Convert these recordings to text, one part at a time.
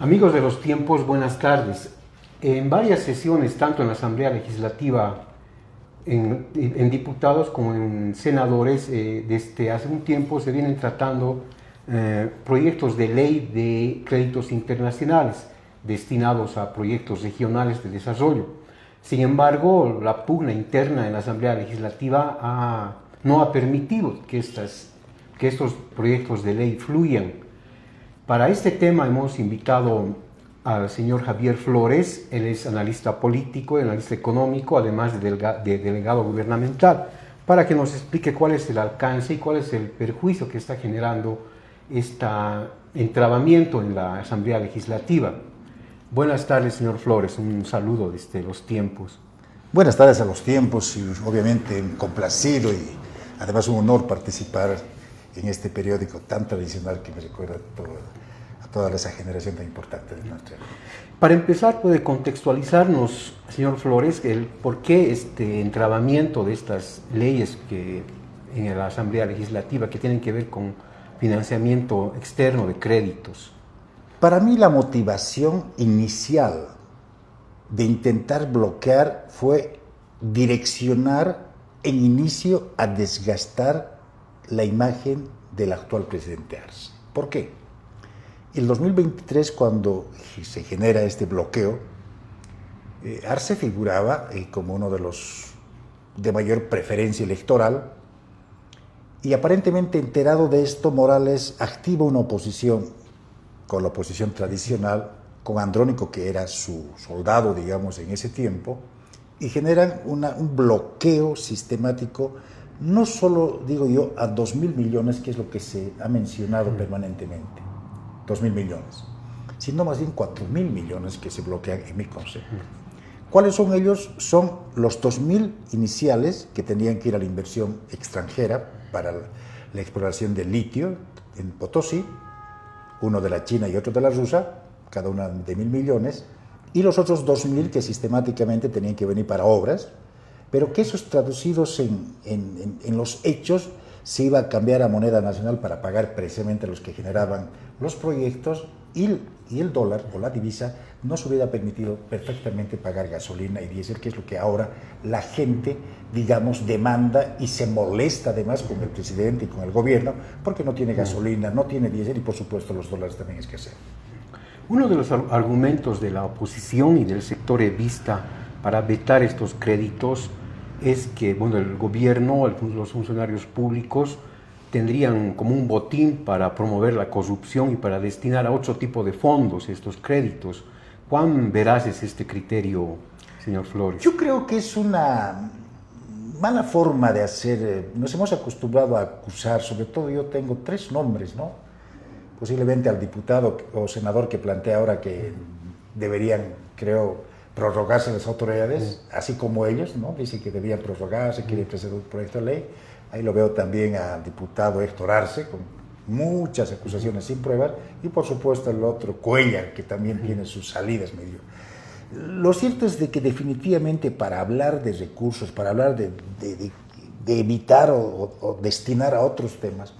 Amigos de los tiempos, buenas tardes. En varias sesiones, tanto en la Asamblea Legislativa, en diputados como en senadores, desde hace un tiempo se vienen tratando proyectos de ley de créditos internacionales destinados a proyectos regionales de desarrollo. Sin embargo, la pugna interna en la Asamblea Legislativa no ha permitido que estos proyectos de ley fluyan. Para este tema hemos invitado al señor Javier Flores. Él es analista político, analista económico, además de delegado gubernamental, para que nos explique cuál es el alcance y cuál es el perjuicio que está generando este entrabamiento en la Asamblea Legislativa. Buenas tardes, señor Flores, un saludo desde los tiempos. Buenas tardes a los tiempos y obviamente complacido y además un honor participar en este periódico tan tradicional que me recuerda a toda esa generación tan importante de nuestra. Para empezar, ¿puede contextualizarnos, señor Flores, el por qué este entrabamiento de estas leyes en la Asamblea Legislativa que tienen que ver con financiamiento externo de créditos? Para mí la motivación inicial de intentar bloquear fue direccionar en inicio a desgastar la imagen del actual presidente Arce. ¿Por qué? En 2023, cuando se genera este bloqueo, Arce figuraba como uno de los de mayor preferencia electoral y aparentemente enterado de esto, Morales activa una oposición con la oposición tradicional, con Andrónico, que era su soldado, digamos, en ese tiempo, y generan un bloqueo sistemático, no solo, digo yo, a 2.000 millones, que es lo que se ha mencionado permanentemente, 2.000 millones, sino más bien 4.000 millones que se bloquean en mi concepto. ¿Cuáles son ellos? Son los 2.000 iniciales que tenían que ir a la inversión extranjera para la exploración de litio en Potosí, uno de la China y otro de la rusa, cada una de 1.000 millones, y los otros 2.000 que sistemáticamente tenían que venir para obras, pero que esos traducidos en los hechos se iba a cambiar a moneda nacional para pagar precisamente los que generaban los proyectos, y el dólar o la divisa nos hubiera permitido perfectamente pagar gasolina y diésel, que es lo que ahora la gente, digamos, demanda y se molesta además con el presidente y con el gobierno, porque no tiene gasolina, no tiene diésel y por supuesto los dólares también es que hacer. Uno de los argumentos de la oposición y del sector evista para vetar estos créditos es que el gobierno, los funcionarios públicos, tendrían como un botín para promover la corrupción y para destinar a otro tipo de fondos estos créditos. ¿Cuán veraz es este criterio, señor Flores? Yo creo que es una mala forma de hacer. Nos hemos acostumbrado a acusar, sobre todo yo tengo 3 nombres, ¿no? Posiblemente al diputado o senador que plantea ahora que deberían, creo, prorrogarse las autoridades, así como ellos, ¿no? Dice que debían prorrogarse, quiere presentar un proyecto de ley. Ahí lo veo también al diputado Héctor Arce, con muchas acusaciones sin pruebas, y por supuesto el otro, Cuellar, que también tiene sus salidas medio. Lo cierto es de que definitivamente para hablar de recursos, para hablar de evitar o destinar a otros temas,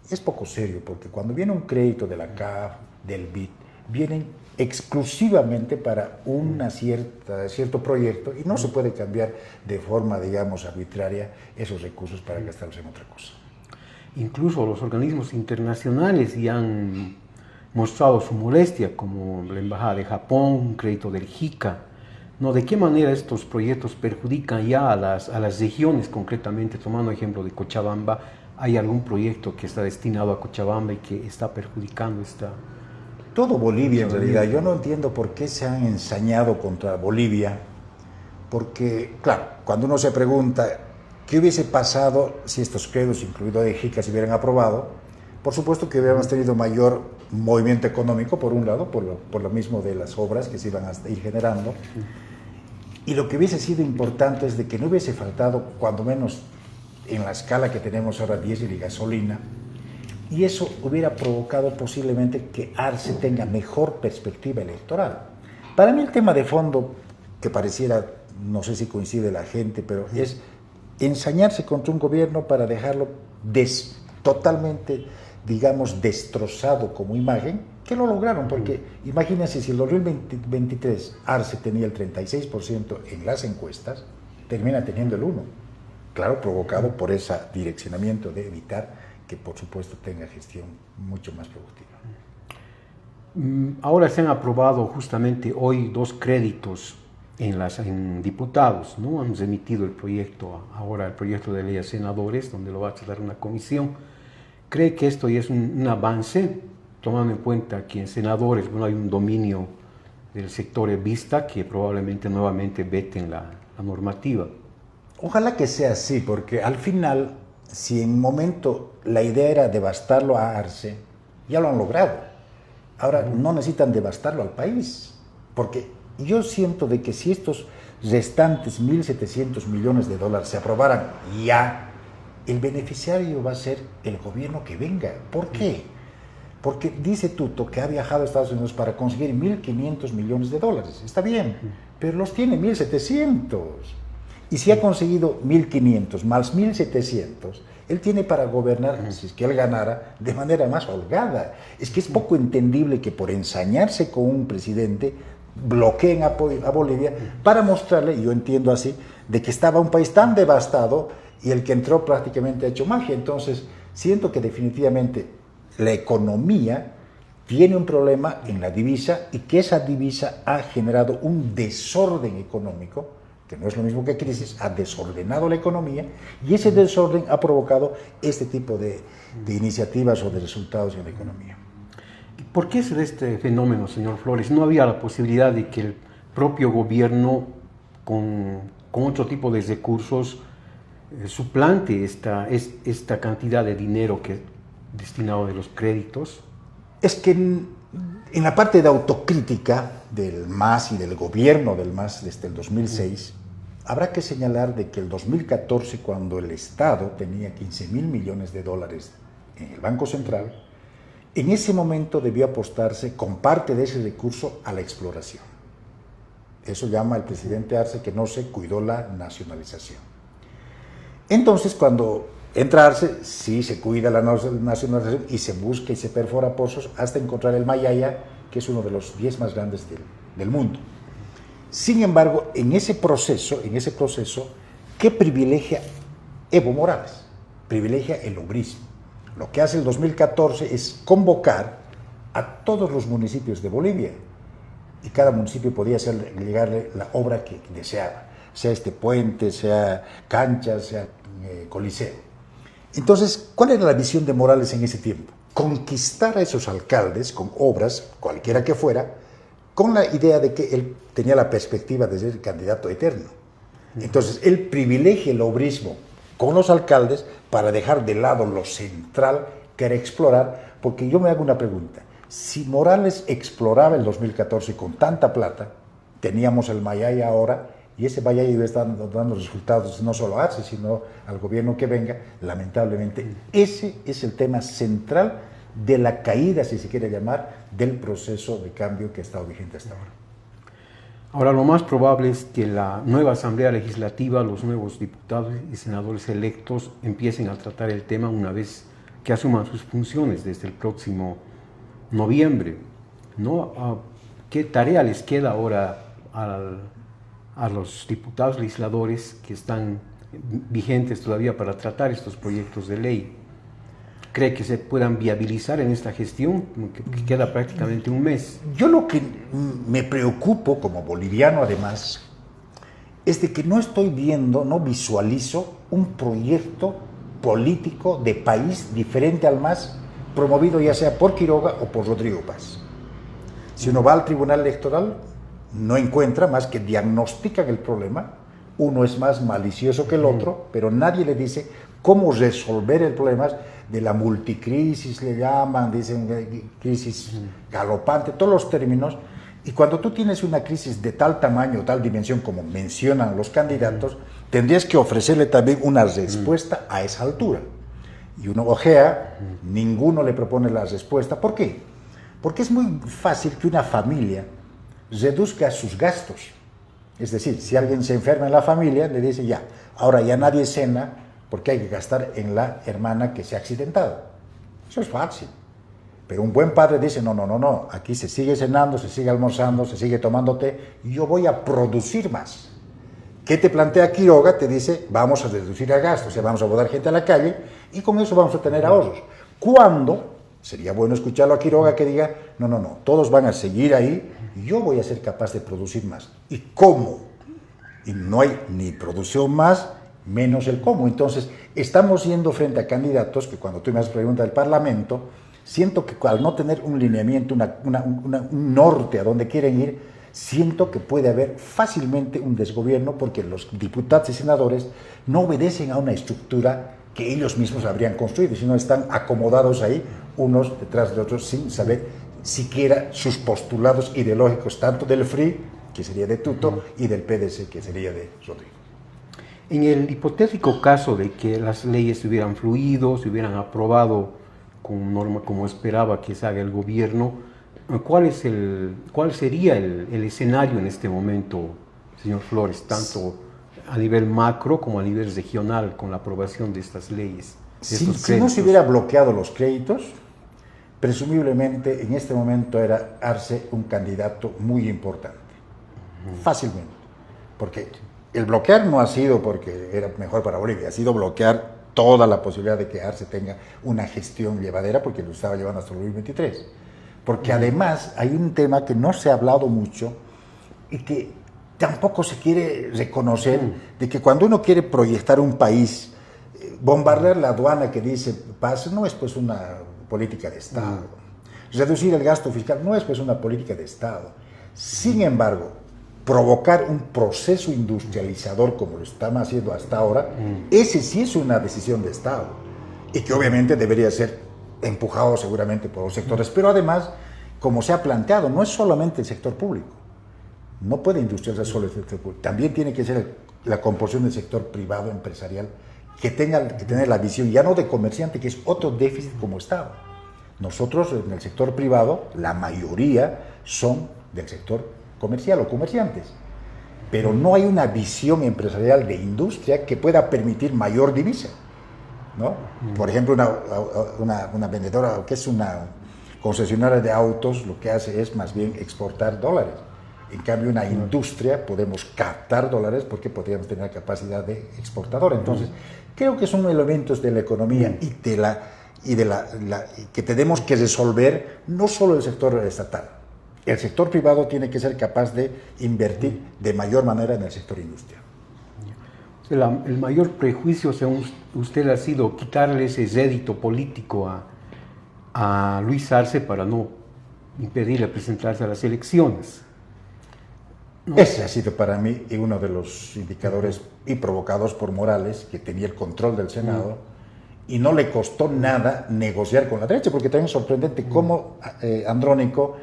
es poco serio, porque cuando viene un crédito de la CAF, del BID, vienen exclusivamente para cierto proyecto y no se puede cambiar de forma, digamos, arbitraria esos recursos para gastarlos en otra cosa. Incluso los organismos internacionales ya han mostrado su molestia, como la Embajada de Japón, un crédito del JICA. ¿No? ¿De qué manera estos proyectos perjudican ya a las regiones, concretamente, tomando ejemplo de Cochabamba? ¿Hay algún proyecto que está destinado a Cochabamba y que está perjudicando esta? Todo Bolivia en realidad. Yo no entiendo por qué se han ensañado contra Bolivia, porque, claro, cuando uno se pregunta qué hubiese pasado si estos créditos, incluido de JICA, se hubieran aprobado, por supuesto que hubiéramos tenido mayor movimiento económico, por un lado, por lo mismo de las obras que se iban a ir generando, y lo que hubiese sido importante es de que no hubiese faltado, cuando menos en la escala que tenemos ahora, diésel y gasolina, y eso hubiera provocado posiblemente que Arce tenga mejor perspectiva electoral. Para mí el tema de fondo, que pareciera, no sé si coincide la gente, pero es ensañarse contra un gobierno para dejarlo totalmente digamos, destrozado como imagen, que lo lograron, porque imagínense si el 2023 Arce tenía el 36% en las encuestas, termina teniendo el 1%, claro, provocado por ese direccionamiento de evitar que, por supuesto, tenga gestión mucho más productiva. Ahora se han aprobado justamente hoy 2 créditos en diputados, ¿no? Han emitido el proyecto, ahora el proyecto de ley a senadores, donde lo va a tratar una comisión. ¿Cree que esto ya es un avance, tomando en cuenta que en senadores, bueno, hay un dominio del sector evista que probablemente nuevamente veten la normativa? Ojalá que sea así, porque al final, si en un momento la idea era devastarlo a Arce, ya lo han logrado. Ahora no necesitan devastarlo al país, porque yo siento de que si estos restantes 1.700 millones de dólares se aprobaran ya, el beneficiario va a ser el gobierno que venga. ¿Por qué? Porque dice Tuto que ha viajado a Estados Unidos para conseguir 1.500 millones de dólares. Está bien, pero los tiene 1.700. Y si ha conseguido 1.500 más 1.700, él tiene para gobernar, si es que él ganara, de manera más holgada. Es que es poco entendible que por ensañarse con un presidente bloqueen a Bolivia para mostrarle, y yo entiendo así, de que estaba un país tan devastado y el que entró prácticamente ha hecho magia. Entonces, siento que definitivamente la economía tiene un problema en la divisa y que esa divisa ha generado un desorden económico, que no es lo mismo que crisis, ha desordenado la economía y ese desorden ha provocado este tipo de iniciativas o de resultados en la economía. ¿Por qué se da este fenómeno, señor Flores? ¿No había la posibilidad de que el propio gobierno, con otro tipo de recursos, suplante esta cantidad de dinero que es destinado de los créditos? Es que en la parte de autocrítica del MAS y del gobierno del MAS desde el 2006, habrá que señalar de que el 2014, cuando el Estado tenía 15.000 millones de dólares en el Banco Central, en ese momento debió apostarse con parte de ese recurso a la exploración. Eso llama el presidente Arce que no se cuidó la nacionalización. Entonces, cuando entra Arce, sí se cuida la nacionalización y se busca y se perfora pozos hasta encontrar el Mayaya, que es uno de los 10 más grandes del mundo. Sin embargo, en ese proceso, ¿qué privilegia Evo Morales? Privilegia el obrismo. Lo que hace el 2014 es convocar a todos los municipios de Bolivia y cada municipio podía llegarle la obra que deseaba, sea este puente, sea canchas, sea coliseo. Entonces, ¿cuál era la visión de Morales en ese tiempo? Conquistar a esos alcaldes con obras, cualquiera que fuera, con la idea de que él tenía la perspectiva de ser candidato eterno. Entonces, él privilegia el obrismo con los alcaldes para dejar de lado lo central que era explorar, porque yo me hago una pregunta. Si Morales exploraba el 2014 con tanta plata, teníamos el Mayaya ahora, y ese Mayaya iba a estar dando resultados no solo a Arce, sino al gobierno que venga, lamentablemente. Ese es el tema central de la caída, si se quiere llamar, del proceso de cambio que ha estado vigente hasta ahora. Ahora, lo más probable es que la nueva Asamblea Legislativa, los nuevos diputados y senadores electos empiecen a tratar el tema una vez que asuman sus funciones desde el próximo noviembre, ¿no? ¿Qué tarea les queda ahora a los diputados legisladores que están vigentes todavía para tratar estos proyectos de ley? ¿Cree que se puedan viabilizar en esta gestión, que queda prácticamente un mes? Yo lo que me preocupo como boliviano además es de que no estoy viendo, no visualizo un proyecto político de país diferente al MAS promovido ya sea por Quiroga o por Rodrigo Paz. Si uno va al Tribunal Electoral no encuentra más que diagnostican el problema, uno es más malicioso que el otro, pero nadie le dice cómo resolver el problema de la multicrisis, le llaman, dicen crisis galopante, todos los términos. Y cuando tú tienes una crisis de tal tamaño, tal dimensión como mencionan los candidatos, tendrías que ofrecerle también una respuesta a esa altura. Y uno ojea, ninguno le propone la respuesta. ¿Por qué? Porque es muy fácil que una familia reduzca sus gastos. Es decir, si alguien se enferma en la familia, le dice ya, ahora ya nadie cena porque hay que gastar en la hermana que se ha accidentado. Eso es fácil. Pero un buen padre dice, no, aquí se sigue cenando, se sigue almorzando, se sigue tomando té, y yo voy a producir más. ¿Qué te plantea Quiroga? Te dice, vamos a reducir el gasto, o sea, vamos a botar gente a la calle, y con eso vamos a tener ahorros. ¿Cuándo? Sería bueno escucharlo a Quiroga que diga, no, todos van a seguir ahí, y yo voy a ser capaz de producir más. ¿Y cómo? Y no hay ni producción más, menos el cómo. Entonces, estamos yendo frente a candidatos que cuando tú me haces pregunta del Parlamento, siento que al no tener un lineamiento, un norte a donde quieren ir, siento que puede haber fácilmente un desgobierno porque los diputados y senadores no obedecen a una estructura que ellos mismos habrían construido, sino están acomodados ahí, unos detrás de otros, sin saber siquiera sus postulados ideológicos, tanto del FRI, que sería de Tuto, y del PDC, que sería de Rodrigo. En el hipotético caso de que las leyes hubieran fluido, se hubieran aprobado con norma como esperaba que se haga el gobierno, ¿cuál sería el escenario en este momento, señor Flores, tanto a nivel macro como a nivel regional con la aprobación de estas leyes? Si no se hubiera bloqueado los créditos, presumiblemente en este momento era Arce un candidato muy importante, fácilmente, porque el bloquear no ha sido porque era mejor para Bolivia, ha sido bloquear toda la posibilidad de que Arce tenga una gestión llevadera porque lo estaba llevando hasta el 2023. Porque además hay un tema que no se ha hablado mucho y que tampoco se quiere reconocer, de que cuando uno quiere proyectar un país, bombardear la aduana que dice paz no es pues una política de Estado. Reducir el gasto fiscal no es pues una política de Estado. Sin embargo, provocar un proceso industrializador como lo estamos haciendo hasta ahora, ese sí es una decisión de Estado y que obviamente debería ser empujado seguramente por los sectores, pero además, como se ha planteado, no es solamente el sector público, no puede industrializar solo el sector público, también tiene que ser la composición del sector privado empresarial que tenga que tener la visión ya no de comerciante, que es otro déficit como Estado. Nosotros en el sector privado, la mayoría son del sector comercial o comerciantes, pero no hay una visión empresarial de industria que pueda permitir mayor divisa, ¿no? Por ejemplo, una vendedora que es una concesionaria de autos, lo que hace es más bien exportar dólares. En cambio, una industria podemos captar dólares porque podríamos tener la capacidad de exportadora. Entonces, creo que son elementos de la economía que tenemos que resolver no solo el sector estatal. El sector privado tiene que ser capaz de invertir de mayor manera en el sector industrial. El mayor prejuicio, según usted, ha sido quitarle ese rédito político a Luis Arce para no impedirle presentarse a las elecciones. ¿No? Ese ha sido para mí uno de los indicadores y provocados por Morales, que tenía el control del Senado, y no le costó nada negociar con la derecha, porque también es sorprendente cómo Andrónico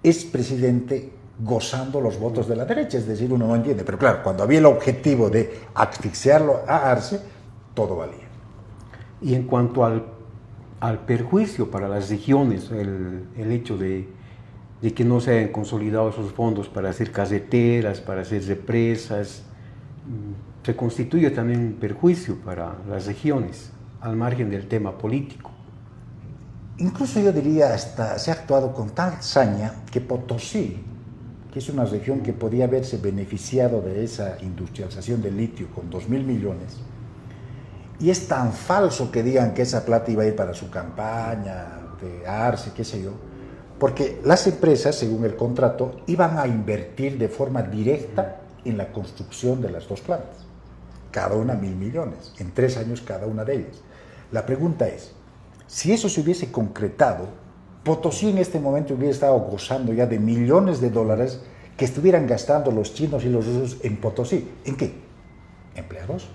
es presidente gozando los votos de la derecha, es decir, uno no entiende, pero claro, cuando había el objetivo de asfixiarlo a Arce, todo valía. Y en cuanto al perjuicio para las regiones, el hecho de que no se hayan consolidado esos fondos para hacer carreteras, para hacer represas, se constituye también un perjuicio para las regiones, al margen del tema político. Incluso yo diría, hasta se ha actuado con tal saña que Potosí, que es una región que podía haberse beneficiado de esa industrialización del litio con 2.000 millones, y es tan falso que digan que esa plata iba a ir para su campaña, de Arce, qué sé yo, porque las empresas, según el contrato, iban a invertir de forma directa en la construcción de las dos plantas, cada una 1.000 millones, en 3 años cada una de ellas. La pregunta es, si eso se hubiese concretado, Potosí en este momento hubiera estado gozando ya de millones de dólares que estuvieran gastando los chinos y los rusos en Potosí. ¿En qué? Empleados.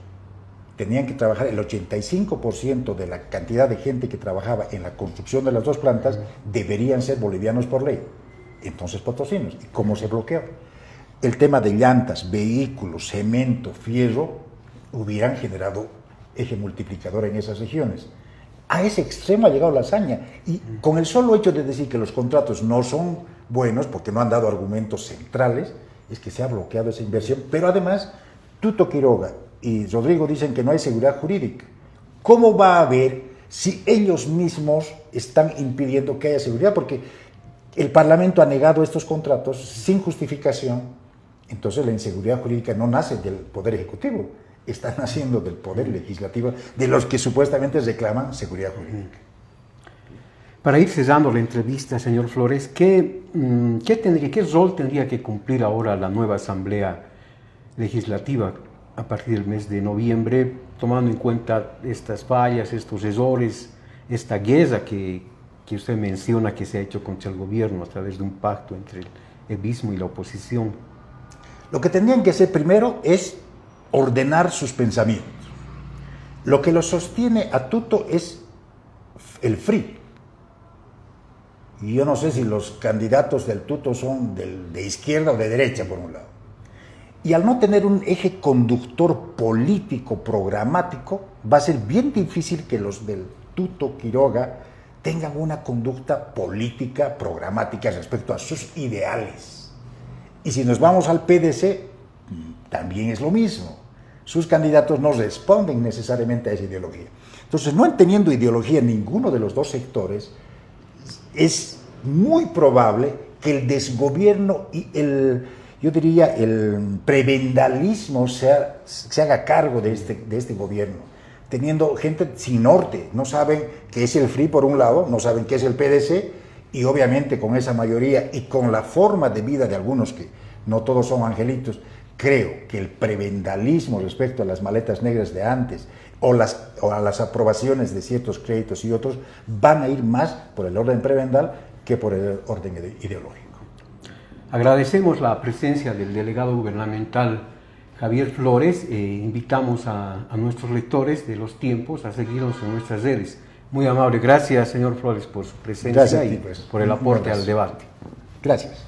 Tenían que trabajar el 85% de la cantidad de gente que trabajaba en la construcción de las dos plantas deberían ser bolivianos por ley. Entonces potosinos. ¿Y cómo se bloqueó? El tema de llantas, vehículos, cemento, fierro hubieran generado eje multiplicador en esas regiones. A ese extremo ha llegado la hazaña, y con el solo hecho de decir que los contratos no son buenos, porque no han dado argumentos centrales, es que se ha bloqueado esa inversión, pero además, Tuto Quiroga y Rodrigo dicen que no hay seguridad jurídica. ¿Cómo va a haber si ellos mismos están impidiendo que haya seguridad, porque el Parlamento ha negado estos contratos sin justificación, entonces la inseguridad jurídica no nace del Poder Ejecutivo, está naciendo del Poder Legislativo, de los que supuestamente reclaman seguridad jurídica. Para ir cesando la entrevista, señor Flores, ¿qué rol tendría que cumplir ahora la nueva Asamblea Legislativa a partir del mes de noviembre, tomando en cuenta estas fallas, estos errores, esta guerra que usted menciona que se ha hecho contra el gobierno a través de un pacto entre el mismo y la oposición? Lo que tendrían que hacer primero es ordenar sus pensamientos. Lo que los sostiene a Tuto es el FRI. Y yo no sé si los candidatos del Tuto son de izquierda o de derecha, por un lado. Y al no tener un eje conductor político, programático, va a ser bien difícil que los del Tuto Quiroga tengan una conducta política, programática respecto a sus ideales. Y si nos vamos al PDC, también es lo mismo. Sus candidatos no responden necesariamente a esa ideología. Entonces, no teniendo ideología en ninguno de los dos sectores, es muy probable que el desgobierno y el prebendalismo se haga cargo de este gobierno, teniendo gente sin norte. No saben qué es el FRI por un lado, no saben qué es el PDC, y obviamente con esa mayoría y con la forma de vida de algunos, que no todos son angelitos, creo que el prebendalismo respecto a las maletas negras de antes o a las aprobaciones de ciertos créditos y otros van a ir más por el orden prebendal que por el orden ideológico. Agradecemos la presencia del delegado gubernamental Javier Flores. Invitamos a nuestros lectores de Los Tiempos a seguirnos en nuestras redes. Muy amable. Gracias, señor Flores, por su presencia y por el aporte al debate. Gracias.